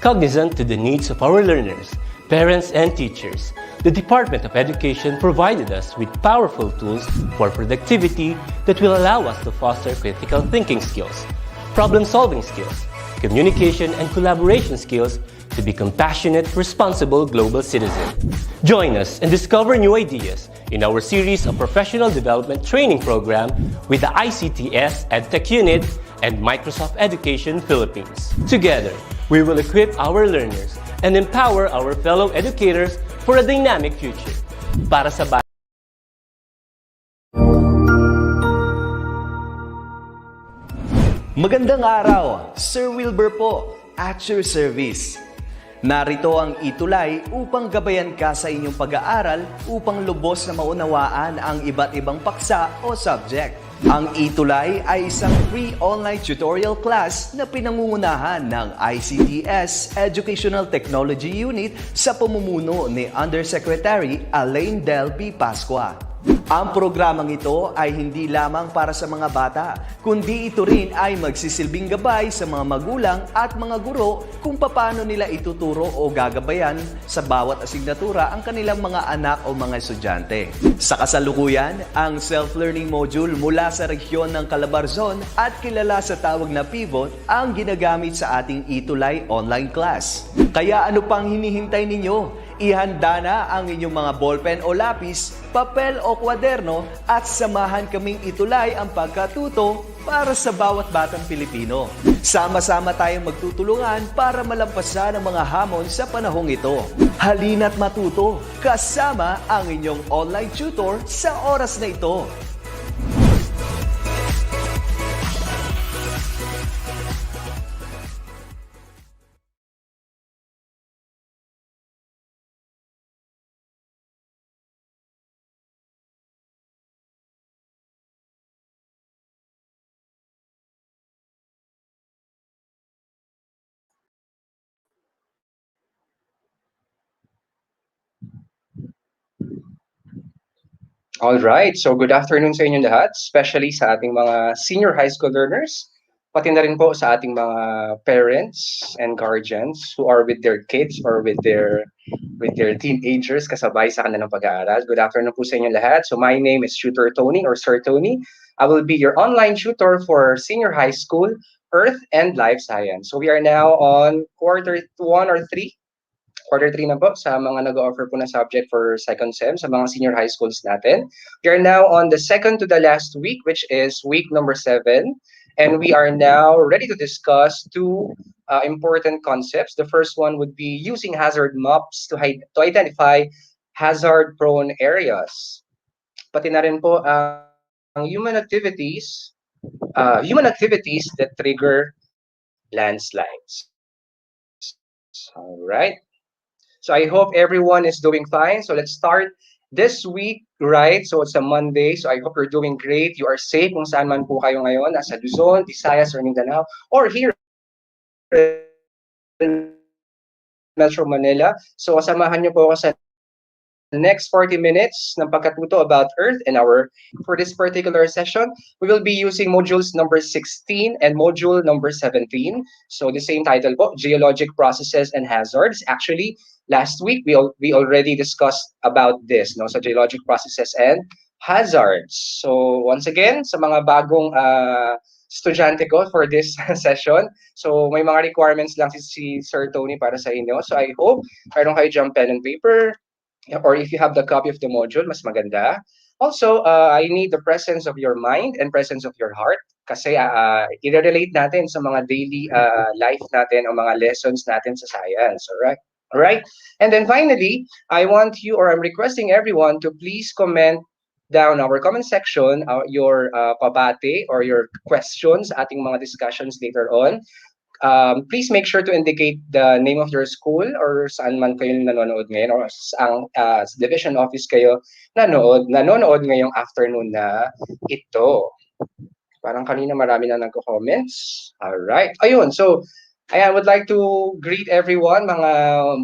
Cognizant to the needs of our learners, parents, and teachers, the Department of Education provided us with powerful tools for productivity that will allow us to foster critical thinking skills, problem-solving skills, communication and collaboration skills to be compassionate, responsible global citizens. Join us and discover new ideas in our series of professional development training program with the ICTS Edtech Unit and Microsoft Education Philippines. Together, we will equip our learners and empower our fellow educators for a dynamic future. Para sa Magandang araw, Sir Wilbur po, at your service. Narito ang ETUlay upang gabayan ka sa inyong pag-aaral upang lubos na maunawaan ang iba't ibang paksa o subject. Ang ETUlay ay isang free online tutorial class na pinangungunahan ng ICTS Educational Technology Unit sa pamumuno ni Undersecretary Elaine Del P. Pascua. Ang programang ito ay hindi lamang para sa mga bata, kundi ito rin ay magsisilbing gabay sa mga magulang at mga guro kung paano nila ituturo o gagabayan sa bawat asignatura ang kanilang mga anak o mga estudyante. Sa kasalukuyan, ang self-learning module mula sa rehiyon ng Calabarzon at kilala sa tawag na pivot ang ginagamit sa ating ETUlay online class. Kaya ano pang hinihintay ninyo? Ihanda na ang inyong mga ballpen o lapis, papel o kwaderno at samahan kaming itulay ang pagkatuto para sa bawat batang Pilipino. Sama-sama tayong magtutulungan para malampasan ang mga hamon sa panahong ito. Halina't matuto kasama ang inyong online tutor sa oras na ito. Alright, so good afternoon sa inyong lahat, especially sa ating mga senior high school learners, pati na rin po sa ating mga parents and guardians who are with their kids or with their teenagers kasabay sa kanilang pag-aaral. Good afternoon po sa inyong lahat. So my name is Tutor Tony or Sir Tony. I will be your online tutor for senior high school, Earth and Life Science. So we are now on quarter 1 or 3. Quarter 3 na po sa mga nag-offer po na subject for second sem sa mga senior high schools natin. We are now on the second to the last week, which is week number 7. And we are now ready to discuss two important concepts. The first one would be using hazard maps to identify hazard-prone areas. Pati na rin po ang human activities that trigger landslides. All right. So I hope everyone is doing fine. So let's start this week, right? So it's a Monday. So I hope you're doing great. You are safe kung saan man po kayo ngayon, nasa Luzon, Visayas, or Mindanao, or here in Metro Manila. So kasamahan niyo po ako sa next 40 minutes ng pagkatuto about Earth. And for this particular session, we will be using modules number 16 and module number 17. So the same title po, Geologic Processes and Hazards. Actually, last week we already discussed about this, no? So geologic processes and hazards. So once again, sa mga bagong estudyante ko for this session, so may mga requirements lang si Sir Tony para sa inyo. So I hope mayroon kayo dyan pen and paper, or if you have the copy of the module, mas maganda. Also, I need the presence of your mind and presence of your heart kasi i-relate natin sa mga daily life natin o mga lessons natin sa science, alright? Alright? And then finally, I want you, or I'm requesting everyone to please comment down our comment section your pabate or your questions, ating mga discussions later on. Please make sure to indicate the name of your school or saan man kayo nanonood ngayon or saang division office kayo nanonood ngayong afternoon na ito. Parang kanina marami na nagko-comments. Alright. Ayun, so I would like to greet everyone, mga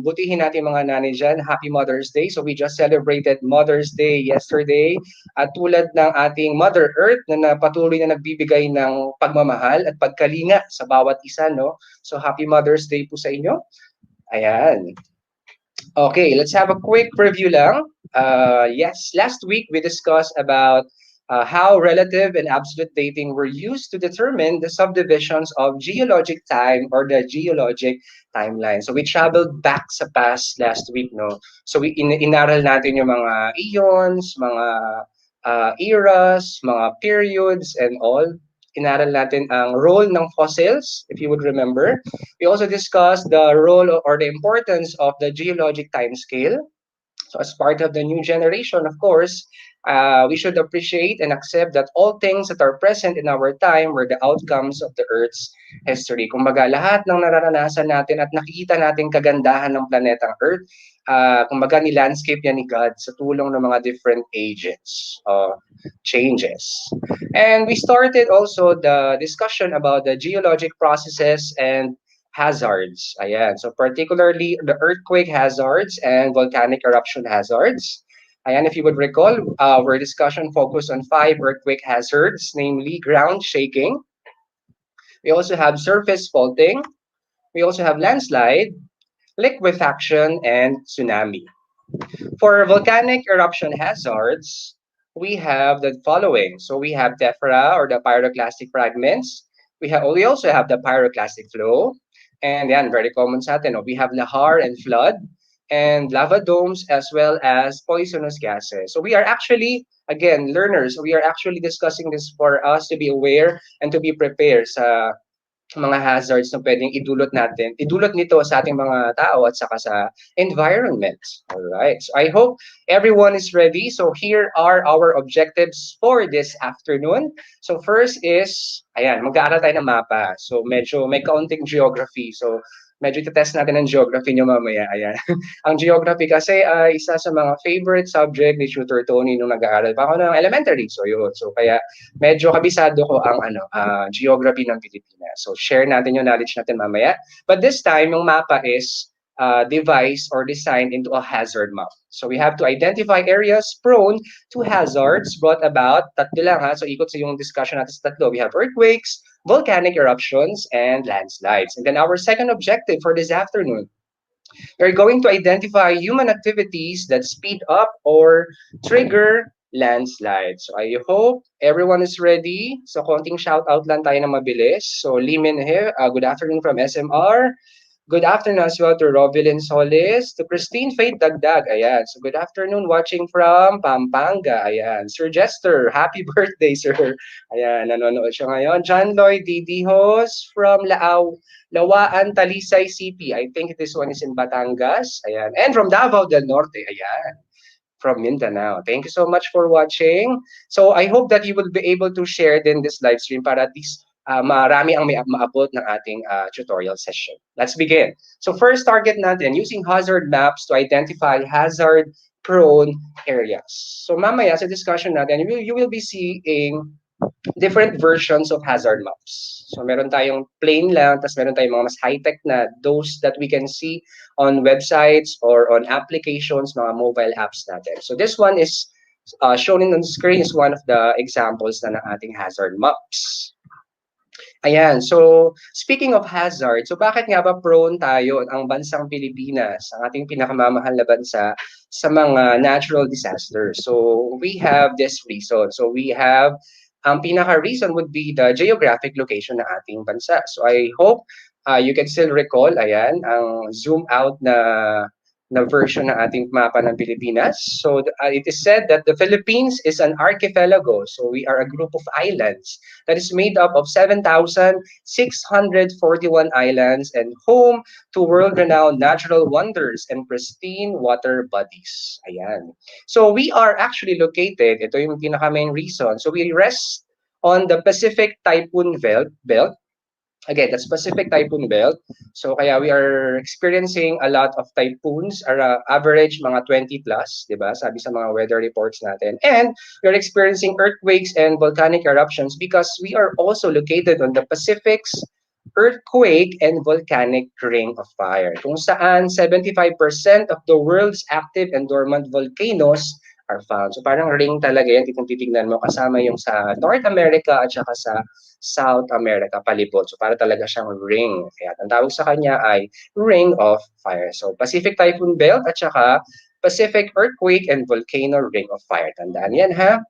butihin natin mga nanay dyan. Happy Mother's Day. So we just celebrated Mother's Day yesterday. At tulad ng ating Mother Earth na patuloy na nagbibigay ng pagmamahal at pagkalinga sa bawat isa, no? So happy Mother's Day po sa inyo. Ayan. Okay, let's have a quick review lang. Yes, last week we discussed about how relative and absolute dating were used to determine the subdivisions of geologic time or the geologic timeline. So we traveled back sa past last week, no? So inaral natin yung mga eons, mga eras, mga periods, and all. Inaral natin ang role ng fossils, if you would remember. We also discussed the role or the importance of the geologic time scale. So as part of the new generation, of course, we should appreciate and accept that all things that are present in our time were the outcomes of the Earth's history. Kumbaga, lahat ng nararanasan natin at nakikita natin kagandahan ng planetang Earth, kumbaga ni-landscape yan ni God sa tulong ng mga different agents, changes. And we started also the discussion about the geologic processes and hazards. Ayan. So particularly the earthquake hazards and volcanic eruption hazards. Ayan, if you would recall, our discussion focused on 5 earthquake hazards, namely ground shaking. We also have surface faulting. We also have landslide, liquefaction, and tsunami. For volcanic eruption hazards, we have the following. So we have tephra or the pyroclastic fragments. We also have the pyroclastic flow. And yan, very common sa atin. No? We have lahar and flood and lava domes as well as poisonous gases. So we are actually, again, learners, we are actually discussing this for us to be aware and to be prepared sa mga hazards na pwedeng idulot nito sa ating mga tao at saka sa environment. All right. So I hope everyone is ready. So here are our objectives for this afternoon. So first is, ayan, mag-aaral tayo ng mapa. So medyo may kaunting geography. So medyo test natin ang geography nyo mamaya. Ayan. Ang geography kasi ay isa sa mga favorite subject ni Tutor Tony nung nag-aaral pa ako ng elementary. So yun. So kaya medyo kabisado ko ang geography ng Pilipinas. So share natin yung knowledge natin mamaya. But this time, yung mapa is devised or designed into a hazard map. So we have to identify areas prone to hazards brought about. Tatlo lang ha. So ikot sa yung discussion natin sa tatlo. We have earthquakes, volcanic eruptions, and landslides. And then our second objective for this afternoon, we're going to identify human activities that speed up or trigger landslides. So I hope everyone is ready. So konting shout out lang tayo na mabilis. So Limin here, good afternoon from SMR. Good afternoon as well to Rovelyn Solis, to Christine Faith Dagdag. Ayan. So good afternoon watching from Pampanga. Ayan. Sir Jester, happy birthday, sir. Ayan, nanonood siya ngayon. John Lloyd Didihos from Lawaan, Talisay City. I think this one is in Batangas. Ayan. And from Davao del Norte. Ayan. From Mindanao. Thank you so much for watching. So I hope that you will be able to share din this live stream para at least marami ang may maabot ng ating tutorial session. Let's begin. So first target natin, using hazard maps to identify hazard-prone areas. So mamaya sa discussion natin, you will be seeing different versions of hazard maps. So meron tayong plain lang, tapos meron tayong mga mas high-tech na those that we can see on websites or on applications, mga mobile apps natin. So this one is shown in on the screen is one of the examples na ng ating hazard maps. Ayan, so speaking of hazard, so bakit nga ba prone tayo ang bansang Pilipinas, ang ating pinakamamahal na bansa sa mga natural disasters? So we have this reason. So we have, ang pinaka-reason would be the geographic location ng ating bansa. So I hope you can still recall, ayan, ang zoom out na version ng ating mapa ng Pilipinas. So it is said that the Philippines is an archipelago. So we are a group of islands that is made up of 7,641 islands and home to world-renowned natural wonders and pristine water bodies. Ayan. So we are actually located, ito yung pinaka-main reason. So we rest on the Pacific Typhoon Belt. Again, that's Pacific Typhoon Belt. So kaya we are experiencing a lot of typhoons, average mga 20 plus, di ba? Sabi sa mga weather reports natin. And we are experiencing earthquakes and volcanic eruptions because we are also located on the Pacific's earthquake and volcanic ring of fire, kung saan 75% of the world's active and dormant volcanoes are found. So parang ring talaga yan, kung titignan mo, kasama yung sa North America at saka sa South America palibot. So para talaga siyang ring. Kaya ang tawag sa kanya ay Ring of Fire. So Pacific Typhoon Belt at saka Pacific Earthquake and Volcano Ring of Fire. Tandaan yan, ha?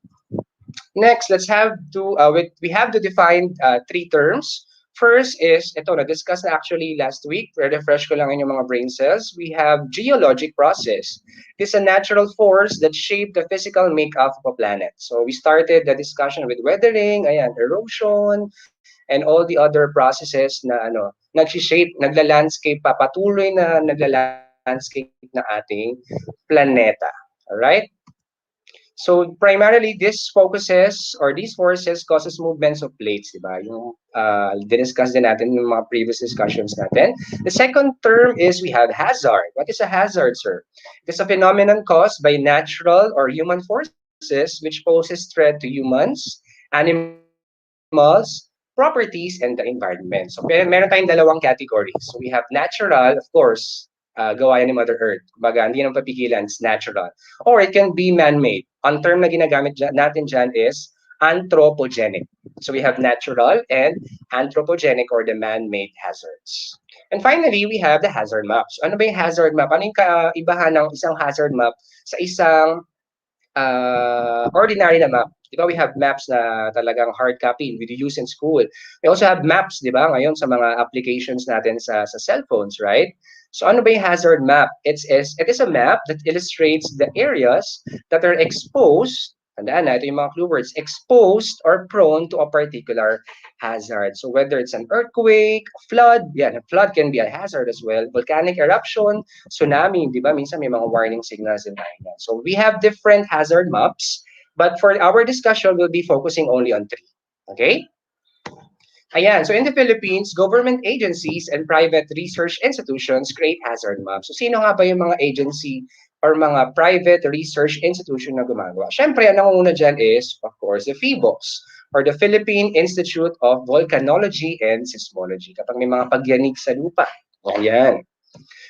Next, we have to define three terms. First is, ito, na-discuss na actually last week. Refresh ko lang inyong mga brain cells. We have geologic process. This is a natural force that shaped the physical makeup of a planet. So we started the discussion with weathering, ayan, erosion, and all the other processes na nag-shape, nagla-landscape pa, patuloy na nagla-landscape na ating planeta. Alright? So primarily, these forces causes movements of plates, di ba? Yung diniscuss din natin yung mga previous discussions natin. The second term is we have hazard. What is a hazard, sir? It is a phenomenon caused by natural or human forces which poses threat to humans, animals, properties, and the environment. So meron tayong dalawang categories. So we have natural, of course, gawa yan ni Mother Earth. Kumbaga, hindi naman papigilan, it's natural. Or it can be man-made. Ang term na ginagamit natin dyan is anthropogenic. So we have natural and anthropogenic or the man-made hazards. And finally, we have the hazard maps. Ano ba yung hazard map? Ano yung kaibahan ng isang hazard map sa isang ordinary na map? Di ba, we have maps na talagang hard copy we use in school. We also have maps, di ba, ngayon sa mga applications natin sa cellphones, right? So ano ba yung hazard map? It is a map that illustrates the areas that are exposed, tandaan na, ito yung mga clue words, exposed or prone to a particular hazard. So whether it's an earthquake, flood, a flood can be a hazard as well, volcanic eruption, tsunami, di ba? Minsan may mga warning signals in tayo. So we have different hazard maps, but for our discussion, we'll be focusing only on three. Okay? Ayan, so in the Philippines, government agencies and private research institutions create hazard maps. So sino nga ba yung mga agency or mga private research institution na gumagawa? Siyempre, ang nangunguna dyan is, of course, the PHIVOLCS or the Philippine Institute of Volcanology and Seismology. Kapag may mga pagyanig sa lupa. Ayan.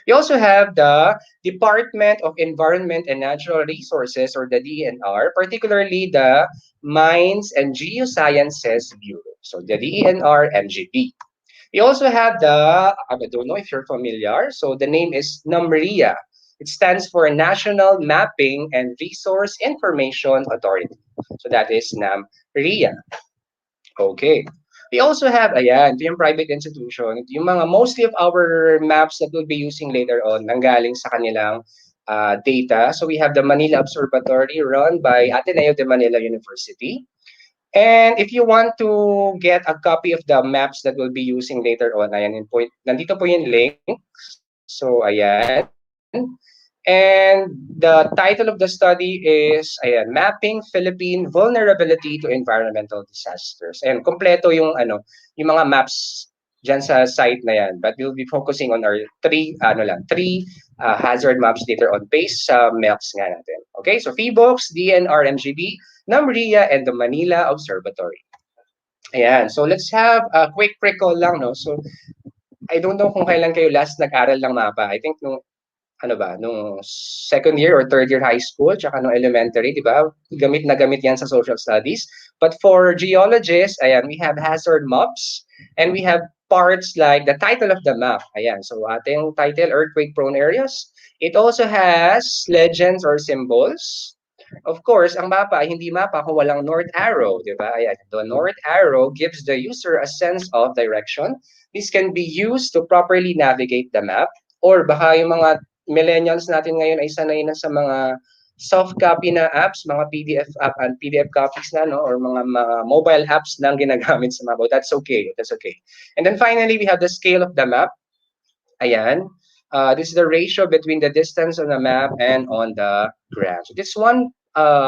We also have the Department of Environment and Natural Resources or the DENR, particularly the Mines and Geosciences Bureau. So the DENR MGB. We also have I don't know if you're familiar, so the name is NAMRIA. It stands for National Mapping and Resource Information Authority. So that is NAMRIA. Okay. We also have, ayan, ito yung private institution. Yung mga mostly of our maps that we'll be using later on, nanggaling sa kanilang data. So we have the Manila Observatory run by Ateneo de Manila University. And if you want to get a copy of the maps that we'll be using later on, ayan, nandito po yung link. So, ayan. And the title of the study is, ayan, Mapping Philippine Vulnerability to Environmental Disasters. Ayan, kompleto yung, yung mga maps dyan sa site na yan. But we'll be focusing on our three hazard maps later on based sa maps nga natin. Okay, so PHIVOLCS, DNR, MGB, NAMRIA, and the Manila Observatory. Ayan, so let's have a quick recall lang, no? So, I don't know kung kailan kayo last nag-aral ng mapa. I think nung second year or third year high school, tsaka nung elementary, di ba? Gamit na gamit yan sa social studies. But for geologists, ayan, we have hazard maps, and we have parts like the title of the map. Ayan, so ating title, earthquake-prone areas. It also has legends or symbols. Of course, ang mapa ay hindi mapa kung walang north arrow, di ba? Ayan, the north arrow gives the user a sense of direction. This can be used to properly navigate the map, or baka yung mga millennials natin ngayon ay sanay na sa mga soft copy na apps, mga PDF app and PDF copies na, no, or mga mobile apps na ginagamit sa map. That's okay. That's okay. And then finally, we have the scale of the map. Ayan. This is the ratio between the distance on the map and on the graph. So this one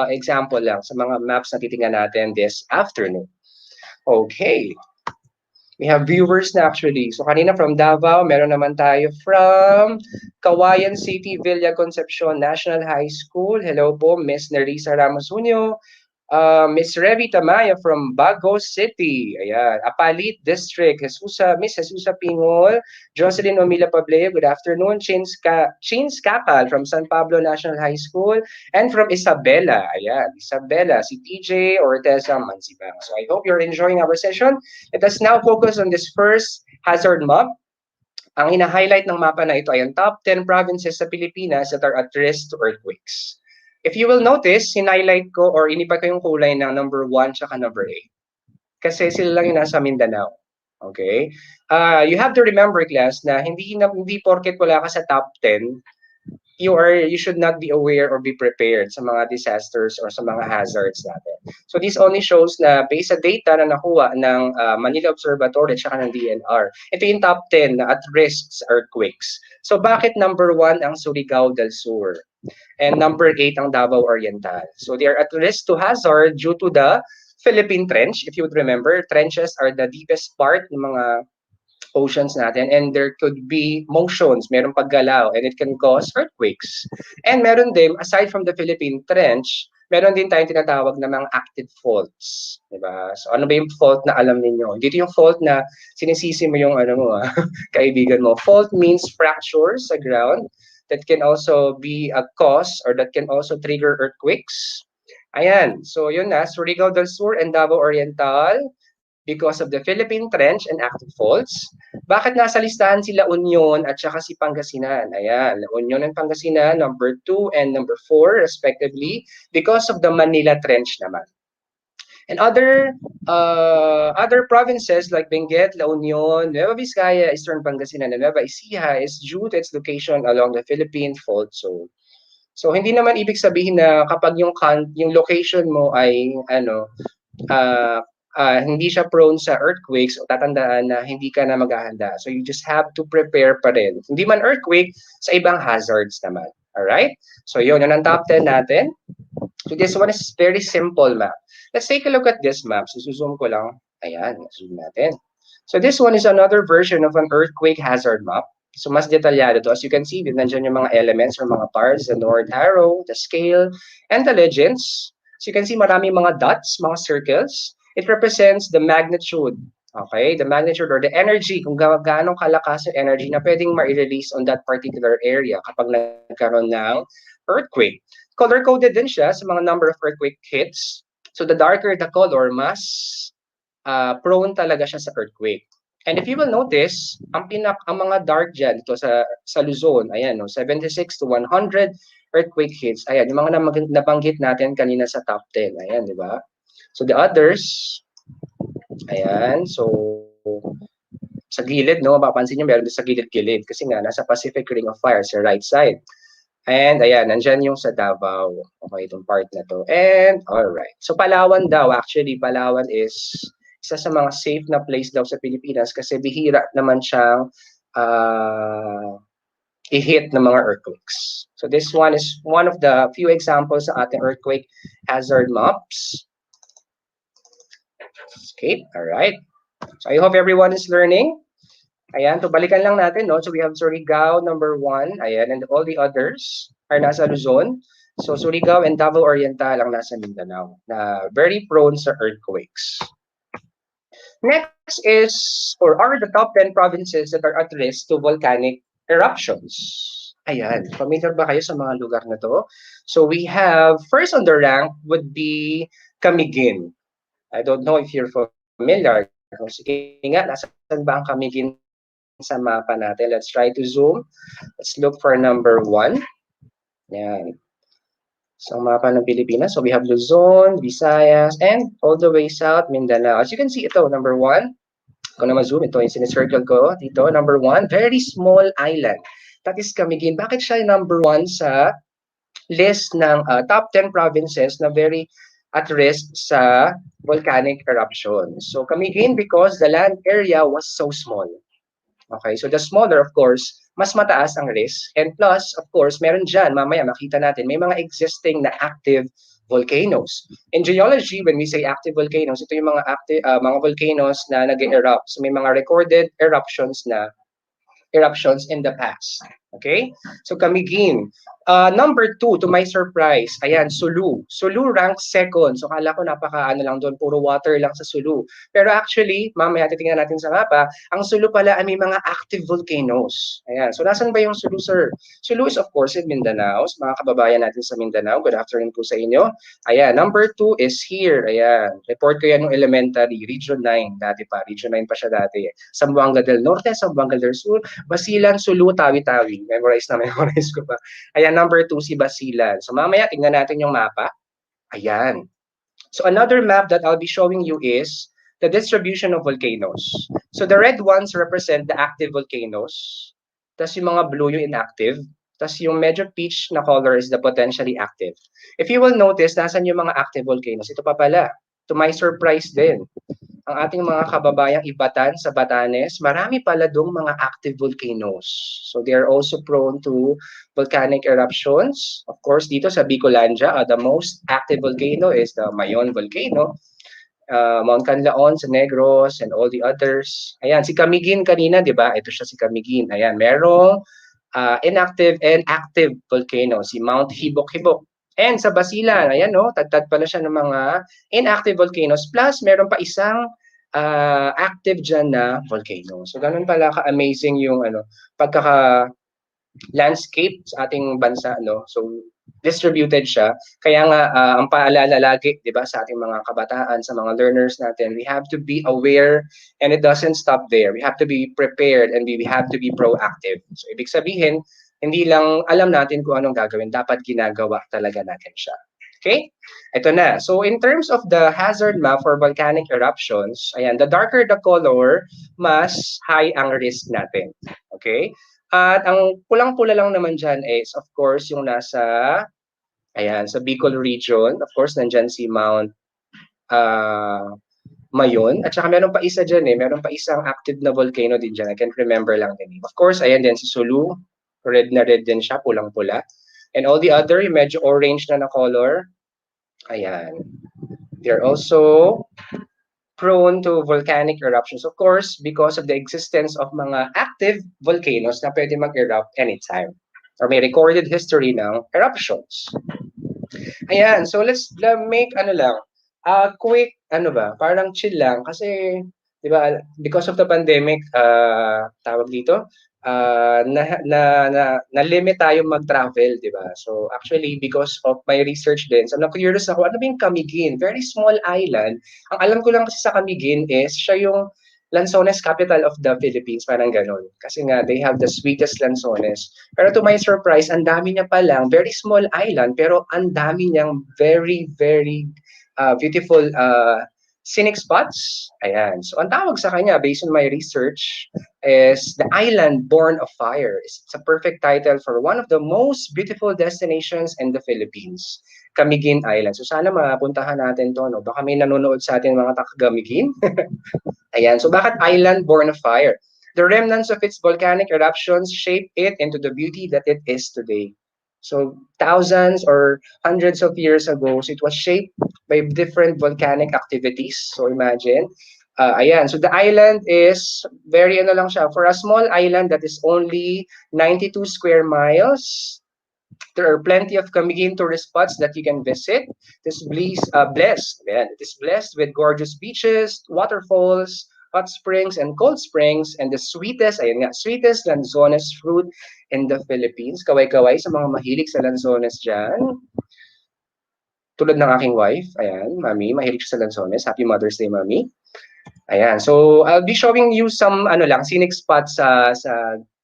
example lang sa mga maps na titingnan natin this afternoon. Okay. We have viewers na actually. So kanina from Davao, meron naman tayo from Kawayan City, Villa Concepcion National High School. Hello po, Miss Nerissa Ramos Junio. Miss Revi Tamaya from Bago City. Ayan. Apalit District. Miss Jesusa Pingol. Jocelyn Omila Pableo, good afternoon. Chins Kakal from San Pablo National High School. And from Isabela. Ayan. Isabela, si TJ Orteza Mansibang. So I hope you're enjoying our session. Let us now focus on this first hazard map. Ang ina-highlight ng mapa na ito ay ang top 10 provinces sa Pilipinas that are at risk to earthquakes. If you will notice, hinhighlight ko or inipa ko yung kulay ng number 1 tsaka number 8. Kasi sila lang yung nasa Mindanao. Okay? You have to remember, class, na hindi porket wala ka sa top 10, you should not be aware or be prepared sa mga disasters or sa mga hazards natin. So this only shows na based sa data na nakuha ng Manila Observatory at saka ng DNR, ito yung top 10 na at risk sa earthquakes. So bakit number 1 ang Surigao del Sur? And number 8 ang Davao Oriental. So they are at risk to hazard due to the Philippine Trench. If you would remember, trenches are the deepest part ng mga oceans natin, and there could be motions, meron paggalaw, and it can cause earthquakes. And meron din, aside from the Philippine Trench, meron din tayong tinatawag na mga active faults. Diba? So ano ba yung fault na alam ninyo? Dito yung fault na sinisisi mo yung kaibigan mo. Fault means fracture sa ground that can also be a cause or that can also trigger earthquakes. Ayan. So yun na, Surigao del Sur and Davao Oriental, because of the Philippine Trench and active faults. Bakit nasa listahan si La Union at saka si Pangasinan? Ayan, La Union and Pangasinan, number 2 and number 4 respectively, because of the Manila Trench naman. And other provinces like Benguet, La Union, Nueva Vizcaya, Eastern Pangasinan, and Nueva Ecija is due to its location along the Philippine Fault Zone. So hindi naman ibig sabihin na kapag yung location mo ay hindi siya prone sa earthquakes, o tatandaan na hindi ka na maghahanda. So you just have to prepare pa rin. Hindi man earthquake, sa ibang hazards naman. Alright? So yun ang top 10 natin. So this one is very simple map. Let's take a look at this map. So zoom ko lang. Ayan, zoom natin. So this one is another version of an earthquake hazard map. So mas detalyado to. As you can see, nandiyan yung mga elements or mga parts, the north arrow, the scale, and the legends. So you can see marami mga dots, mga circles. It represents the magnitude, okay? The magnitude or the energy, kung gaano kalakas yung energy na pwedeng ma-release on that particular area kapag nagkaroon ng earthquake. Color-coded din siya sa mga number of earthquake hits. So the darker the color, mas prone talaga siya sa earthquake. And if you will notice, ang mga dark dyan, ito sa Luzon, ayan, 76 to 100 earthquake hits. Ayan, yung mga nabanggit natin kanina sa top 10. Ayan, di ba? So the others, ayan, so sa gilid, mapapansin nyo, meron din sa gilid-gilid kasi nga, nasa Pacific Ring of Fire sa right side. And ayan, nandyan yung sa Davao. Okay, itong part na to. And, alright. So Palawan daw, actually, Palawan is isa sa mga safe na place daw sa Pilipinas kasi bihira naman siyang i-hit ng mga earthquakes. So this one is one of the few examples sa ating earthquake hazard maps. Okay, alright. So I hope everyone is learning. Ayan, so balikan lang natin, no? So we have Surigao, number 1. Ayan, and all the others are nasa Luzon. So Surigao and Davao Oriental ang nasa Mindanao na very prone sa earthquakes. Next is, or are the top 10 provinces that are at risk to volcanic eruptions. Ayan, familiar ba kayo sa mga lugar na to? So we have, first on the rank would be Camiguin. I don't know if you're familiar. Kung sige nga, nasan ba ang Camiguin sa mapa natin? Let's try to zoom. Let's look for number 1. Ayan. So, mapa ng Pilipinas. So, we have Luzon, Visayas, and all the way south, Mindanao. As you can see, ito, number 1. Kung na ma-zoom, ito yung sinicircle ko. Dito, number 1, very small island. That is Camiguin. Bakit siya number 1 sa list ng top 10 provinces na very at risk sa volcanic eruption? So, Camiguin because the land area was so small. Okay, so the smaller, of course, mas mataas ang risk. And plus, of course, meron dyan, mamaya makita natin, may mga existing na active volcanoes. In geology, when we say active volcanoes, ito yung mga mga volcanoes na nag-erupt. So may mga recorded eruptions in the past. Okay? So Camiguin. Number 2, to my surprise, ayan, Sulu. Sulu ranks second. So kala ko napaka lang doon, puro water lang sa Sulu. Pero actually, mamaya titingnan natin sa mapa, ang Sulu pala ay may mga active volcanoes. Ayan. So nasan ba yung Sulu, sir? Sulu is of course in Mindanao. So, mga kababayan natin sa Mindanao, good afternoon po sa inyo. Ayan, number 2 is here. Ayan, report ko yan ng elementary, Region 9. Dati pa, Region 9 pa siya dati. Zamboanga del Norte, Zamboanga del Sur, Basilan, Sulu, Tawi-Tawi. Memorize ko pa. Ayan, number 2 si Basilan. So mamaya tingnan natin yung mapa. Ayan. So another map that I'll be showing you is the distribution of volcanoes. So the red ones represent the active volcanoes. Tapos yung mga blue yung inactive. Tapos yung medyo peach na color is the potentially active. If you will notice, nasan yung mga active volcanoes? Ito pa pala. To my surprise din, ang ating mga kababayang Ibatan sa Batanes, marami pala dong mga active volcanoes. So they are also prone to volcanic eruptions. Of course, dito sa Bicolandia, the most active volcano is the Mayon volcano. Mount Canlaon sa Negros and all the others. Ayan, si Camiguin kanina, di ba? Ito siya si Camiguin. Ayan, merong inactive and active volcano, si Mount Hibok-Hibok. And sa Basilan, ayan no, tagtad pala siya ng mga inactive volcanoes plus meron pa isang active dyan na volcano. So ganun pala ka-amazing yung pagkaka landscape sa ating bansa, no? So distributed siya. Kaya nga ang paalala lagi, 'di ba, sa ating mga kabataan, sa mga learners natin, we have to be aware and it doesn't stop there. We have to be prepared and we have to be proactive. So ibig sabihin, hindi lang alam natin kung anong gagawin, dapat ginagawa talaga natin siya. Okay? Ito na. So in terms of the hazard map for volcanic eruptions, ayan, the darker the color, mas high ang risk natin. Okay? At ang pulang-pula lang naman dyan is, of course, yung nasa, ayan, sa Bicol region. Of course, nandyan si Mount Mayon. At saka meron pa isa dyan meron pa isang active na volcano din dyan. I can't remember lang din. Of course, ayan din si Sulu. Red na red din siya, pulang-pula. And all the other, yung medyo orange na color. Ayan. They're also prone to volcanic eruptions, of course, because of the existence of mga active volcanoes na pwede mag-erupt anytime. Or may recorded history ng eruptions. Ayan, so let's make quick, parang chill lang. Kasi, di ba, because of the pandemic, tawag dito, na-limit tayo mag-travel, di ba? So actually, because of my research din, so na-curious ako, ano ba yung Camiguin? Very small island. Ang alam ko lang kasi sa Camiguin is, siya yung Lanzones capital of the Philippines, parang ganon. Kasi nga, they have the sweetest Lanzones. Pero to my surprise, ang dami niya palang, very small island, pero ang dami niyang very, very beautiful scenic spots. Ayan. So, ang tawag sa kanya, based on my research, is The Island Born of Fire. It's a perfect title for one of the most beautiful destinations in the Philippines, Camiguin Island. So, sana mapuntahan natin to, no? Baka may nanonood sa atin mga taga-Camiguin. Ayan. So, bakit Island Born of Fire? The remnants of its volcanic eruptions shaped it into the beauty that it is today. So thousands or hundreds of years ago, so it was shaped by different volcanic activities. So imagine, ayan. So the island is very lang siya. For a small island that is only 92 square miles, there are plenty of Camiguin tourist spots that you can visit. It is blessed. Man. It is blessed with gorgeous beaches, waterfalls, hot springs and cold springs, and the sweetest Lanzones fruit in the Philippines. Kaway-kaway sa mga mahilig sa Lanzones dyan. Tulad ng aking wife, ayan, Mami, mahilig siya sa Lanzones. Happy Mother's Day, Mami. Ayan, so I'll be showing you some scenic spots sa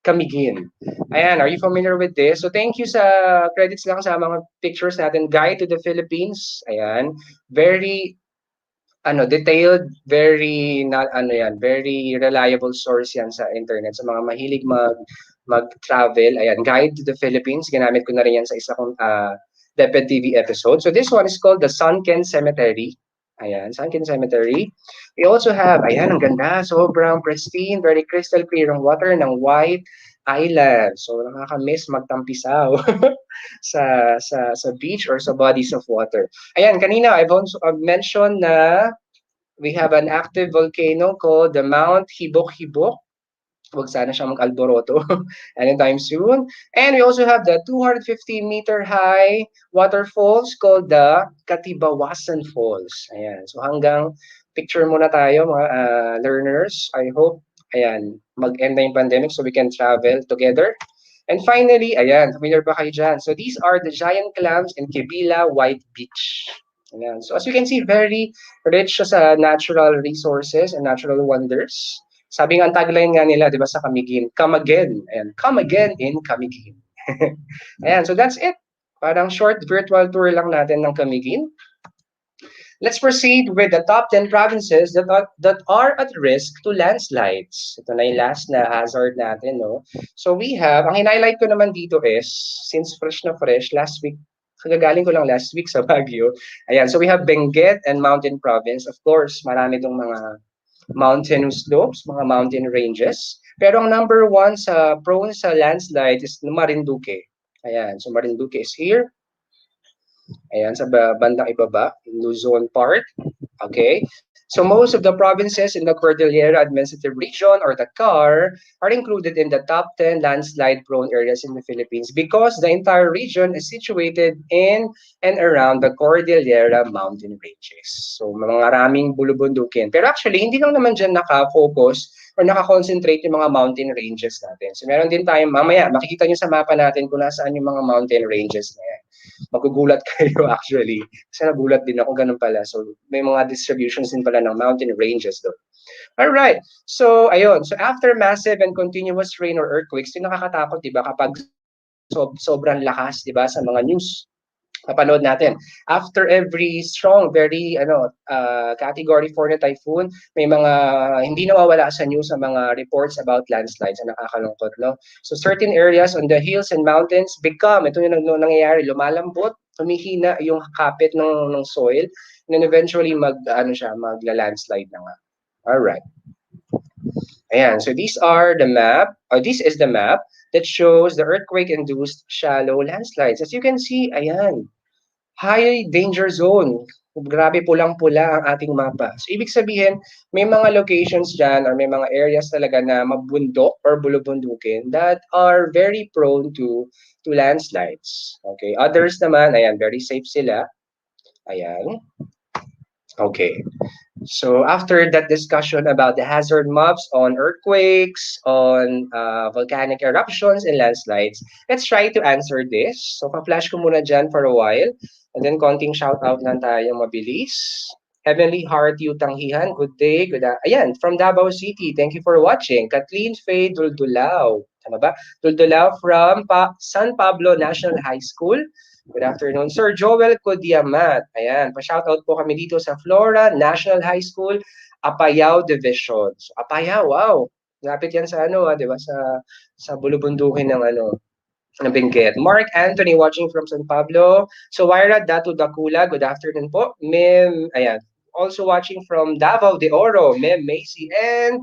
Camiguin. Ayan, are you familiar with this? So thank you sa credits lang sa mga pictures natin. Guide to the Philippines. Ayan, very detailed, very very reliable source yan sa internet sa mga mahilig mag-travel. Ayan, Guide to the Philippines. Ginamit ko na rin yan sa isa kong DepEd TV episode. So this one is called the Sunken Cemetery. Ayan, Sunken Cemetery. We also have, ayan, ang ganda, sobrang pristine, very crystal clear ang water ng White Island. So nakaka-miss magtampisaw sa beach or sa bodies of water. Ayan, kanina I've mentioned na we have an active volcano called the Mount Hibok-Hibok. Huwag sana siyang mag-alboroto anytime soon. And we also have the 250-meter high waterfalls called the Katibawasan Falls. Ayan. So hanggang picture muna tayo mga learners. I hope, ayan, mag-end na yung pandemic so we can travel together. And finally, ayan, familiar ba kayo dyan? So these are the giant clams in Kibila White Beach. Ayan. So as you can see, very rich siya sa natural resources and natural wonders. Sabi nga ang tagline nga nila, di ba, sa Camiguin, come again, and come again in Camiguin. Ayan, so that's it. Parang short virtual tour lang natin ng Camiguin. Let's proceed with the top 10 provinces that are at risk to landslides. Ito na yung last na hazard natin, no? So we have, ang highlight ko naman dito is, since fresh na fresh, last week, kagagaling ko lang last week sa Baguio. Ayan, so we have Benguet and Mountain Province. Of course, marami itong mga mountainous slopes, mga mountain ranges. Pero ang number one sa prone sa landslide is Marinduque. Ayan, so Marinduque is here. Ayan, sa bandang ibaba, in Luzon part. Okay. So most of the provinces in the Cordillera Administrative Region, or the CAR, are included in the top 10 landslide-prone areas in the Philippines because the entire region is situated in and around the Cordillera mountain ranges. So maraming bulubundukin. Pero actually, hindi lang naman dyan naka-focus or naka-concentrate yung mga mountain ranges natin. So meron din tayong, mamaya, makikita nyo sa mapa natin kung nasaan yung mga mountain ranges na yan. Magugulat kayo actually. Kasi nagulat din ako, ganun pala. So may mga distributions din pala ng mountain ranges doon. Alright, so ayun. So after massive and continuous rain or earthquakes, yung nakakatakot, di ba? Kapag sobrang lakas, di ba, sa mga news. Papanood natin. After every strong, very category 4 na typhoon, may mga hindi nawawala sa news sa mga reports about landslides na nakakalungkot, no? So certain areas on the hills and mountains become, ito yung nangyayari, lumalambot, humihina yung kapit ng soil, and then eventually magla-landslide na nga. All right. Ayan, so these are the map, or this is the map that shows the earthquake-induced shallow landslides. As you can see, ayan, high danger zone. Grabe pulang-pula ang ating mapa. So ibig sabihin, may mga locations dyan or may mga areas talaga na mabundok or bulubundukin that are very prone to landslides. Okay, others naman, ayan, very safe sila. Ayan. Okay. So after that discussion about the hazard maps on earthquakes, on volcanic eruptions and landslides, let's try to answer this. So pa-flash ko muna dyan for a while. And then konting shout-out lang tayo mabilis. Heavenly Heart Yutanghihan, good day. Ayan, from Davao City, thank you for watching. Kathleen Faye Duldulao. Tama ba? Duldulao from San Pablo National High School. Good afternoon, Sir Joel Codiamat. Ayan, pa-shoutout po kami dito sa Flora National High School, Apayao Division. So, Apayao, wow. Lapit yan sa di ba? Sa bulubundukin ng ng Benguet. Mark Anthony watching from San Pablo. So Wyra Datu Dakula, good afternoon po. Mem, ayan, also watching from Davao de Oro, Mem Macy, and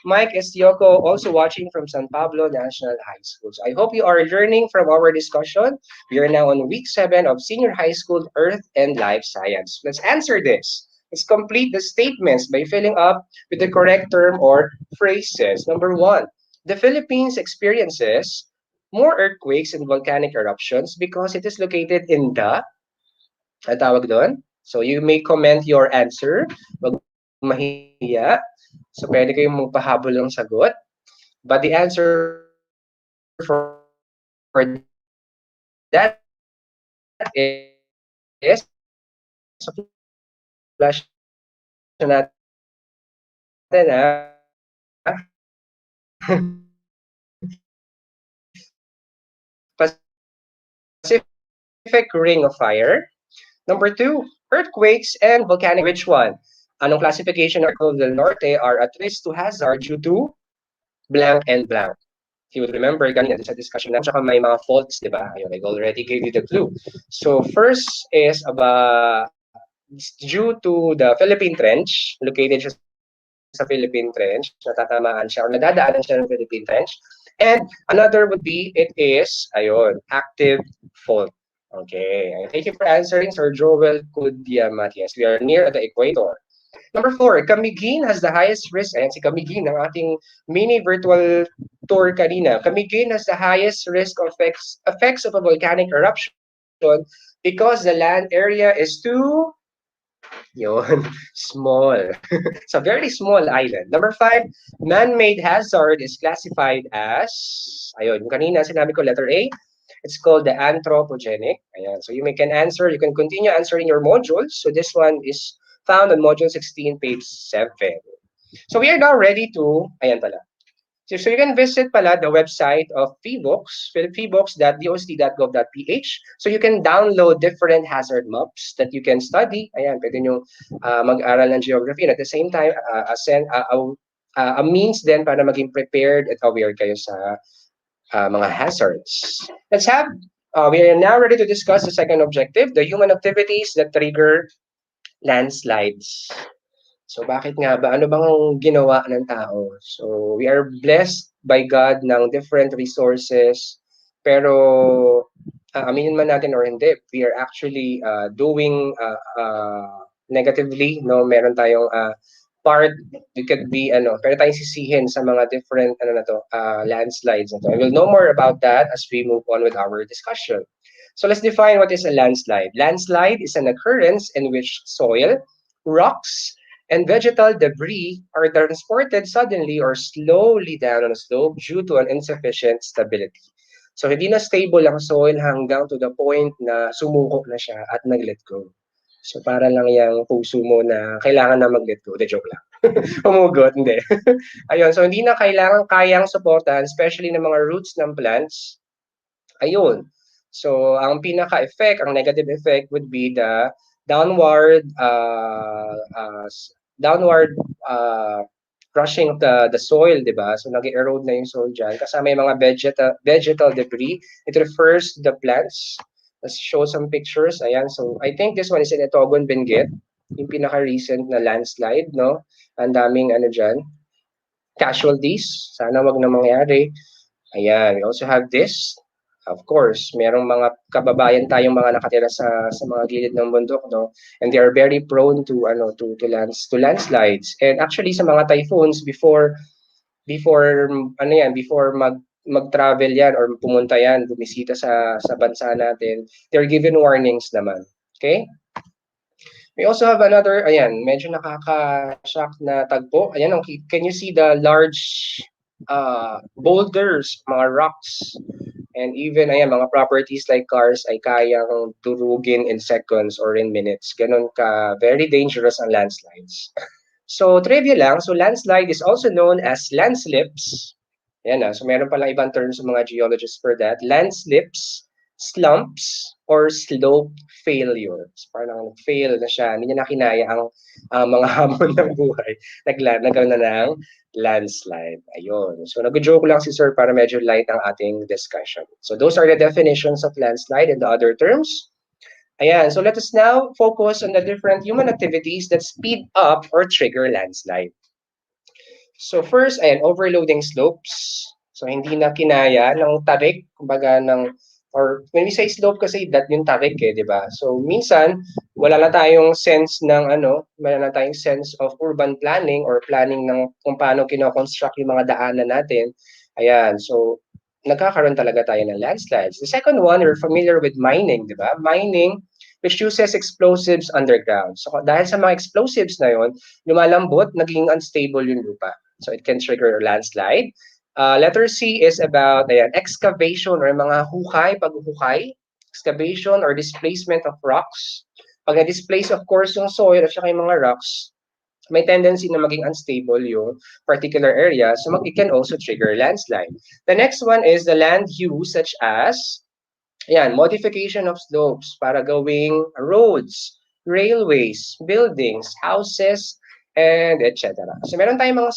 Mike Estioco, also watching from San Pablo National High School. So I hope you are learning from our discussion. We are now on week 7 of Senior High School Earth and Life Science. Let's answer this. Let's complete the statements by filling up with the correct term or phrases. Number 1, the Philippines experiences more earthquakes and volcanic eruptions because it is located in the, tawag doon. So you may comment your answer. Wag mahiya. So pwede kayong magpahabol ng sagot. But the answer for that is, so flash natin Pacific Ring of Fire. Number 2, earthquakes and volcanic. Which one? Anong classification of del Norte are at risk to hazard due to blank and blank? If you would remember, kanina sa discussion na, tsaka may mga faults, di ba? Ayun, I already gave you the clue. So first is about due to the Philippine Trench, located siya sa Philippine Trench, natatamaan siya or nadadaanan siya ng Philippine Trench. And another would be, it is, ayun, active fault. Okay, thank you for answering, Sir Joel Kudiamat. Yes, we are near the equator. Number 4, Camiguin has the highest risk. Ayan si Camiguin, ang ating mini virtual tour kanina. Camiguin has the highest risk of effects of a volcanic eruption because the land area is too yun, small. It's a very small island. Number 5, man-made hazard is classified as, ayun, yung kanina sinabi ko letter A, it's called the anthropogenic. Ayan, so you can continue answering your modules. So this one is found on module 16, page 7. So we are now ready to, ayan pala. So you can visit pala the website of PBooks, philipbooks.dost.gov.ph. So you can download different hazard maps that you can study. Ayan, pwede nyo mag-aral ng geography. And at the same time, a means then para maging prepared at aware kayo sa mga hazards. We are now ready to discuss the second objective, the human activities that trigger landslides. So bakit nga ba? Ano bang ginawa ng tao? So we are blessed by God ng different resources. Pero aminin man natin or hindi, we are actually doing negatively, no? Meron tayong part, it could be pero tayong sisihin sa mga different landslides na to. I will know more about that as we move on with our discussion. So let's define what is a landslide. Landslide is an occurrence in which soil, rocks, and vegetal debris are transported suddenly or slowly down on a slope due to an insufficient stability. So hindi na stable ang soil hanggang to the point na sumuko na siya at nag-let go. So para lang yung puso mo na kailangan na mag-let go. De joke lang. Humugot, hindi. Ayun, so hindi na kayang supportan, especially ng mga roots ng plants. Ayun. So ang pinaka-effect, ang negative effect would be the downward crushing of the soil, di ba? So nag-erode na yung soil dyan. Kasama yung mga vegetal debris. It refers to the plants. Let's show some pictures. Ayan. So I think this one is in Etogon, Benguet. Yung pinaka-recent na landslide, no? Ang daming dyan. Casualties. Sana wag na mangyari. Ayan. We also have this. Of course, merong mga kababayan tayong mga nakatira sa mga gilid ng bundok, no? And they are very prone to landslides. And actually sa mga typhoons before mag-travel yan or pumunta yan, bumisita sa bansa natin, they're given warnings naman. Okay? We also have another, ayan, medyo nakaka-shock na tagpo. Ayan, can you see the large boulders, mga rocks? And even mga properties like cars ay kayang durugin in seconds or in minutes. Ganun ka, very dangerous ang landslides. So trivia lang, so landslide is also known as landslips. Yan so meron palang ibang terms sa mga geologists for that. Landslips, slumps, or slope failure. So parang fail na siya, hindi niya na kinaya ang mga hamon ng buhay. Nagkaroon na ng landslide. Ayun. So nag-joke lang si Sir para medyo light ang ating discussion. So those are the definitions of landslide and the other terms. Ayan. So let us now focus on the different human activities that speed up or trigger landslide. So first, overloading slopes. So hindi na kinaya ng tarik, kumbaga or when we say slope kasi that yung tarik di ba? So minsan wala na tayong sense of urban planning or planning ng kung paano kino-construct yung mga daanan natin. Ayan, so nagkakaroon talaga tayo ng landslides. The second one, you're familiar with mining, di ba? Mining which uses explosives underground. So dahil sa mga explosives na yon, lumalambot, naging unstable yung lupa. So it can trigger a landslide. Letter C is about excavation or mga paghuhukay, excavation or displacement of rocks. Pag na-displace, of course, yung soil at saka yung mga rocks, may tendency na maging unstable yung particular area. So it can also trigger landslide. The next one is the land use such as modification of slopes para gawing roads, railways, buildings, houses, and etc. So meron tayong mga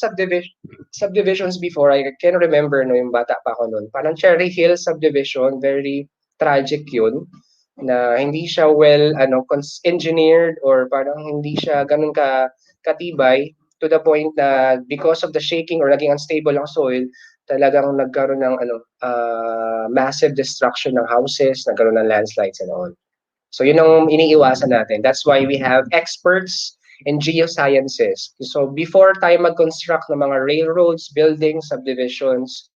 subdivisions before. I can remember yung bata pa ako noon. Parang Cherry Hill subdivision, very tragic yun na hindi siya well engineered or parang hindi siya ganun katibay to the point na because of the shaking or naging unstable ang soil, talagang nagkaroon ng massive destruction ng houses, nagkaroon ng landslides and all. So yun ang iniiwasan natin. That's why we have experts in geosciences. So before tayo mag-construct ng mga railroads, buildings, subdivisions,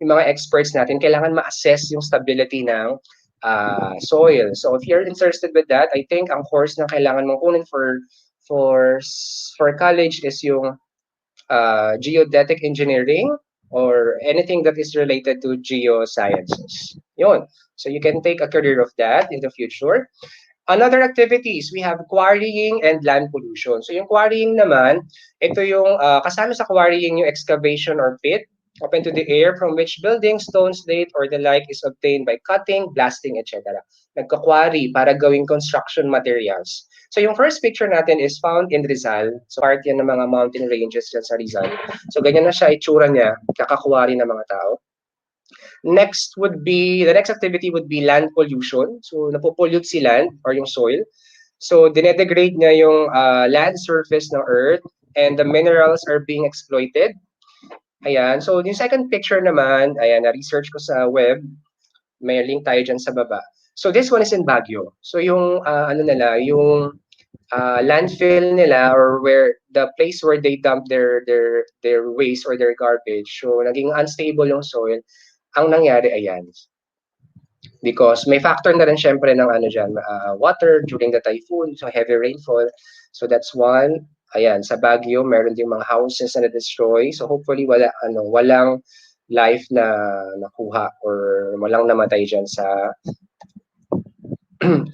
yung mga experts natin, kailangan ma-assess yung stability ng soil. So if you're interested with that, I think ang course na kailangan mong kunin for college is yung geodetic engineering or anything that is related to geosciences. Yun. So you can take a career of that in the future. Another activities, we have quarrying and land pollution. So yung quarrying naman, ito yung kasama sa quarrying yung excavation or pit open to the air from which buildings, stones, slate, or the like is obtained by cutting, blasting, etc. Nagka-quarry para gawing construction materials. So yung first picture natin is found in Rizal. So part yan ng mga mountain ranges dyan sa Rizal. So ganyan na siya, itsura niya, kakakwari ng mga tao. Next would be, the next activity would be land pollution. So napopollute si land or yung soil. So dinedegrade niya yung land surface ng earth and the minerals are being exploited. Ayan. So yung second picture naman, ayan, na-research ko sa web. May link tayo dyan sa baba. So this one is in Baguio. So yung ano nila, yung landfill nila or where the place where they dump their waste or their garbage. So naging unstable yung soil. Ang nangyari ayan. Because may factor na rin syempre ng ano dyan, water during the typhoon, so heavy rainfall. So that's one. Ayan, sa Baguio, meron ding mga houses na na-destroy. So hopefully walang life na nakuha or walang namatay dyan sa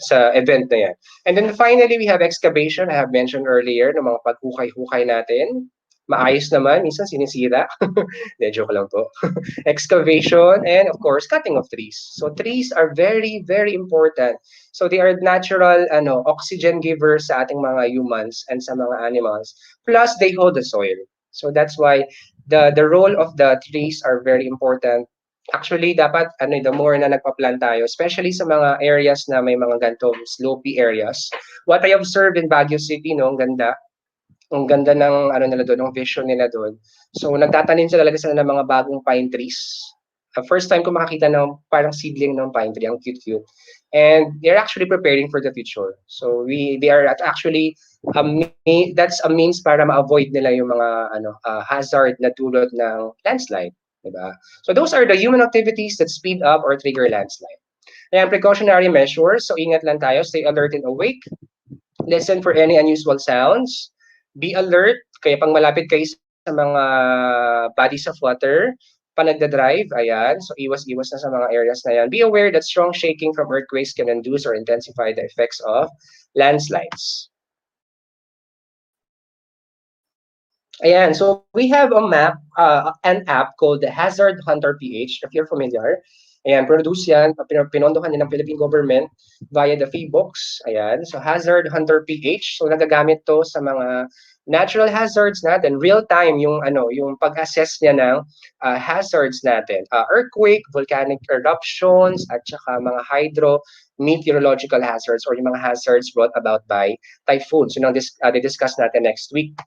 sa event na yan. And then finally, we have excavation. I have mentioned earlier ng mga paghukay-hukay natin. Maayos naman, minsan sinisira. Joke lang po. Excavation and of course, cutting of trees. So trees are very, very important. So they are natural oxygen givers sa ating mga humans and sa mga animals. Plus, they hold the soil. So that's why the role of the trees are very important. Actually, dapat the more na nagpa-plant tayo, especially sa mga areas na may mga ganitong slopey areas. What I observed in Baguio City, no, ang ganda ng nila doon, ng vision nila doon. So nagtatanim talaga sila ng mga bagong pine trees. First time ko makakita ng parang seedling ng pine tree, ang cute-cute. And they're actually preparing for the future. So they are actually that's a means para ma-avoid nila yung mga hazard na tulad ng landslide, diba? So those are the human activities that speed up or trigger landslide. Ayan, precautionary measures. So ingat lang tayo, stay alert and awake. Listen for any unusual sounds. Be alert, kaya pang malapit kayo sa mga bodies of water, pa nagda-drive, ayan, so iwas-iwas na sa mga areas na yan. Be aware that strong shaking from earthquakes can induce or intensify the effects of landslides. Ayan, so we have a map, an app called the Hazard Hunter PH, if you're familiar. Ayan, produce yan, pinondohan din ng Philippine government via the FEBOX. Ayan, so Hazard Hunter PH. So nagagamit to sa mga natural hazards natin, real time yung yung pag-assess niya ng hazards natin. Earthquake, volcanic eruptions, at saka mga hydro-meteorological hazards or yung mga hazards brought about by typhoons. So discuss natin next week.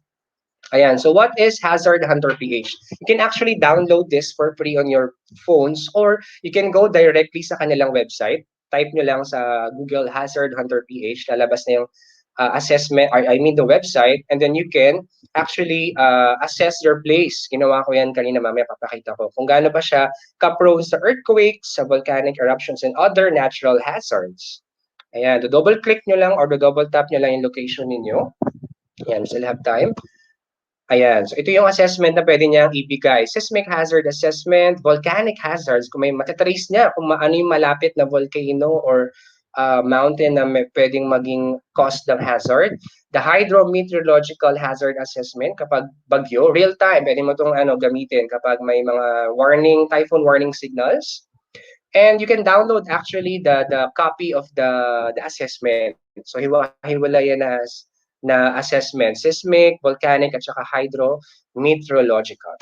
Ayan, so what is Hazard Hunter PH? You can actually download this for free on your phones or you can go directly sa kanilang website. Type nyo lang sa Google Hazard Hunter PH, lalabas na yung assessment, I mean the website, and then you can actually assess your place. Ginawa ko yan kanina, mamaya papakita ko kung gaano ba siya ka-prone sa earthquakes, sa volcanic eruptions, and other natural hazards. Ayan, double click nyo lang or double tap nyo lang yung location ninyo. Ayan, still have time. Ayan, so ito yung assessment na pwede niyang ibigay. Seismic hazard assessment, volcanic hazards, kung may matatrace niya, kung ano yung malapit na volcano or mountain na pwedeng maging cause ng hazard. The hydrometeorological hazard assessment, kapag bagyo, real time, pwede mo itong gamitin kapag may mga warning, typhoon warning signals. And you can download actually the copy of the assessment. So hiwala yan as na assessment, seismic, volcanic, at saka hydrometeorological.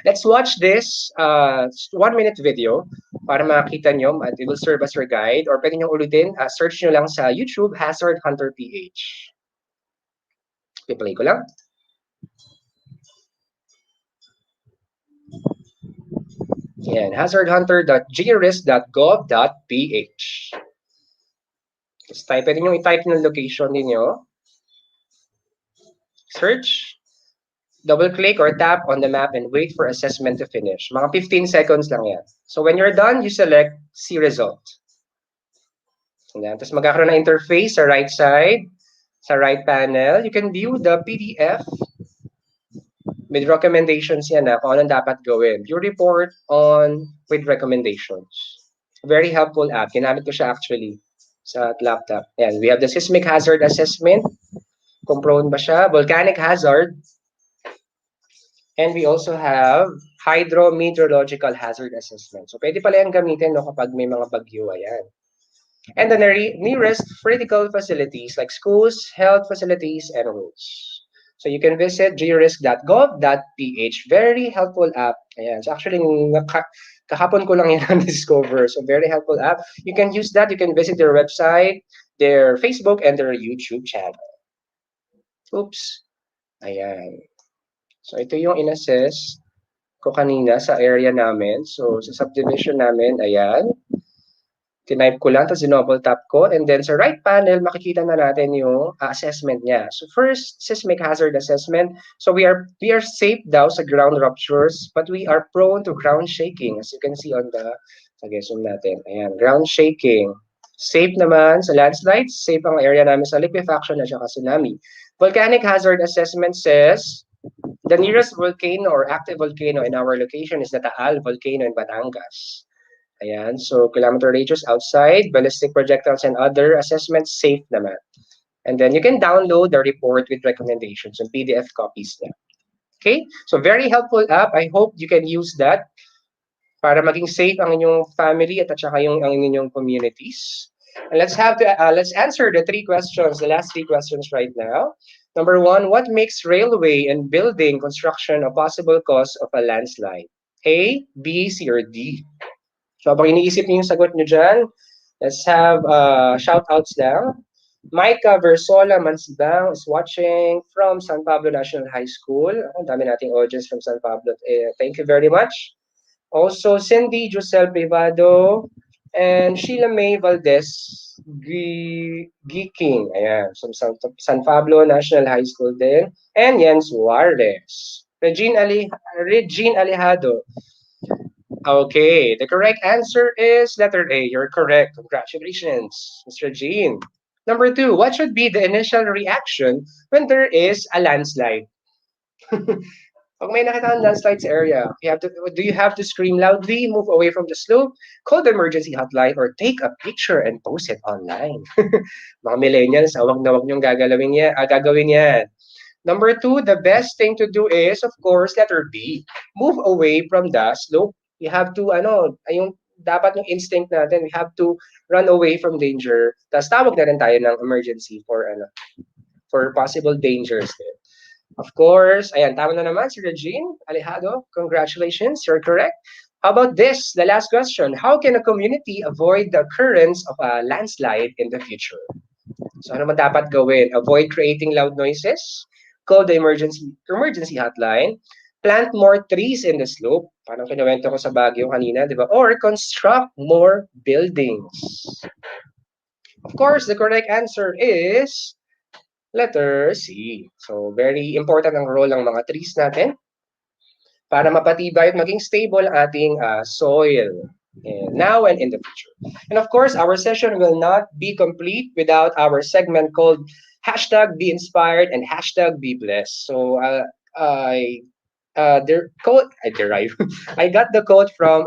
Let's watch this 1-minute video para makita nyo at it will serve as your guide or pwede nyo ulitin, search nyo lang sa YouTube, Hazard Hunter PH. I-play ko lang. Yan, hazardhunter.gris.gov.ph. Pwede nyo i-type ng location ninyo. Search, double-click or tap on the map and wait for assessment to finish. Mga 15 seconds lang yan. So when you're done, you select See Result. Ayan. Tapos magkakaroon ng interface sa right side, sa right panel. You can view the PDF with recommendations yan kung anong dapat gawin. View report on with recommendations. Very helpful app. Ginamit ko siya actually sa laptop. Ayan. We have the Seismic Hazard Assessment. Kung prone ba siya. Volcanic Hazard. And we also have Hydrometeorological Hazard Assessment. So pwede pala yung gamitin kapag may mga bagyo. Ayan. And the nearest critical facilities like schools, health facilities, and roads. So you can visit georisk.gov.ph. Very helpful app. Ayan. So actually, kahapon ko lang yan na-discover. So very helpful app. You can use that. You can visit their website, their Facebook, and their YouTube channel. Oops. Ayan. So ito yung in-assess ko kanina sa area namin. So sa subdivision namin, ayan. Tinype ko lang, tapos double tap ko. And then sa right panel, makikita na natin yung assessment niya. So first, seismic hazard assessment. So we are safe daw sa ground ruptures, but we are prone to ground shaking. As you can see on the, sige, zoom natin. Ayan, ground shaking. Safe naman sa landslides. Safe ang area namin sa liquefaction at saka tsunami. Volcanic hazard assessment says, the nearest volcano or active volcano in our location is the Taal volcano in Batangas. Ayan, so kilometer radius outside, ballistic projectiles and other assessments, safe naman. And then you can download the report with recommendations and PDF copies na. Okay, so very helpful app. I hope you can use that para maging safe ang inyong family at saka ang inyong communities. And let's answer the three questions, the last three questions right now. Number one, what makes railway and building construction a possible cause of a landslide? A, B, C, or D? So, habang iniisip niyo yung sagot niyo dyan, let's have shout-outs lang. Micah Versola Mansibang is watching from San Pablo National High School. Ang dami nating audience from San Pablo. Thank you very much. Also, Cindy Josel Privado and Sheila May Valdez Geeking. Ayan, from San Pablo National High School din. And Jens Juarez. Regine Alejado. Okay, the correct answer is letter A. You're correct. Congratulations, Mr. Jean. Number two, what should be the initial reaction when there is a landslide? Pag may nakita ang landslide sa area, do you have to scream loudly, move away from the slope, call the emergency hotline, or take a picture and post it online? Mga millennials, wag na wag niyong gagawin yan. Number two, the best thing to do is, of course, letter B. Move away from the slope. You have to, dapat yung instinct natin, we have to run away from danger. Tapos tawag na rin tayo ng emergency for possible dangers din. Of course, ayan, tama na naman si Regine Alejado. Congratulations, you're correct. How about this, the last question? How can a community avoid the occurrence of a landslide in the future? So ano man dapat gawin? Avoid creating loud noises, call the emergency hotline, plant more trees in the slope, parang kinuwento ko sa Baguio kanina, di ba? Or construct more buildings. Of course, the correct answer is letter C. So, very important ang role ng mga trees natin para mapatibay at maging stable ang ating soil now and in the future. And of course, our session will not be complete without our segment called #BeInspired and #BeBlessed. So, I got the quote from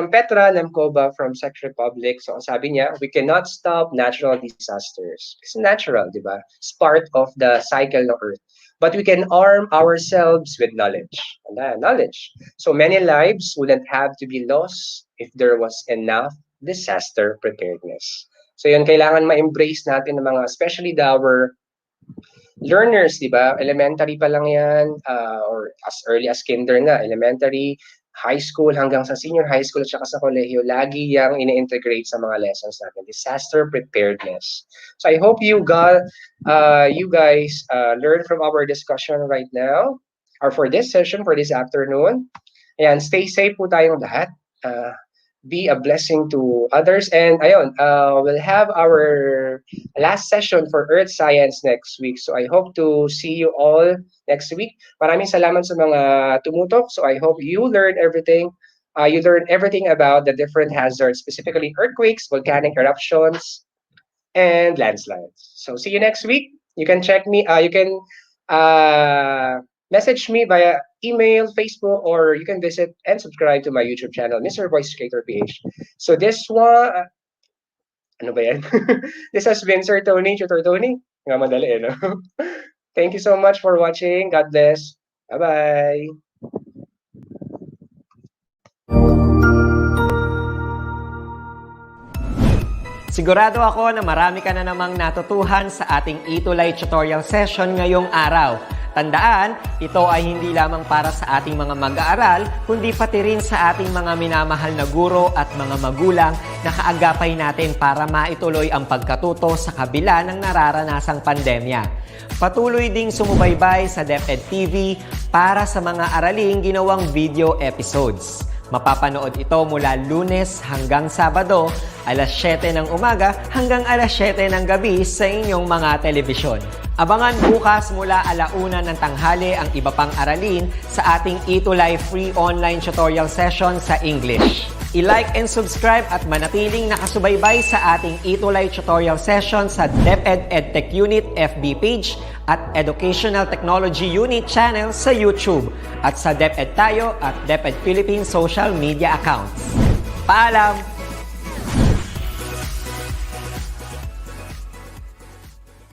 Petra Nemkova from Czech Republic. So sabi niya, we cannot stop natural disasters. It's natural, di ba? It's part of the cycle ng Earth. But we can arm ourselves with knowledge. Knowledge. So many lives wouldn't have to be lost if there was enough disaster preparedness. So yun, kailangan ma-embrace natin ng mga, especially our learners, di ba? Elementary pa lang yan, or as early as kinder na, elementary, high school, hanggang sa senior high school at saka sa kolehiyo, lagi yang ini-integrate sa mga lessons natin, disaster preparedness. So I hope you guys learn from our discussion right now, or for this session, for this afternoon. Ayan, stay safe po tayong lahat. be a blessing to others. And ayun, we'll have our last session for Earth Science next week. So I hope to see you all next week. Maraming salamat sa mga tumutok. So I hope you learned everything. You learned everything about the different hazards, specifically earthquakes, volcanic eruptions, and landslides. So see you next week. You can check me. You can message me via email, Facebook, or you can visit and subscribe to my YouTube channel, Mr. Voice Creator PH. So this one, ano ba yan? This has been Sir Tony, Tutor Tony. Nga madali eh, no? Thank you so much for watching. God bless. Bye-bye. Sigurado ako na marami ka na namang natutuhan sa ating ETUlay tutorial session ngayong araw. Tandaan, ito ay hindi lamang para sa ating mga mag-aaral, kundi pati rin sa ating mga minamahal na guro at mga magulang na kaagapay natin para maituloy ang pagkatuto sa kabila ng nararanasang pandemya. Patuloy ding sumubaybay sa DepEd TV para sa mga araling ginawang video episodes. Mapapanood ito mula Lunes hanggang Sabado, alas 7 ng umaga hanggang alas 7 ng gabi sa inyong mga telebisyon. Abangan bukas mula 1:00 ng tanghali ang iba pang aralin sa ating ETUlay free online tutorial session sa English. I-like and subscribe at manatiling nakasubaybay sa ating ETUlay tutorial session sa DepEd Edtech Unit FB page at Educational Technology Unit channel sa YouTube at sa DepEd Tayo at DepEd Philippines social media accounts. Paalam!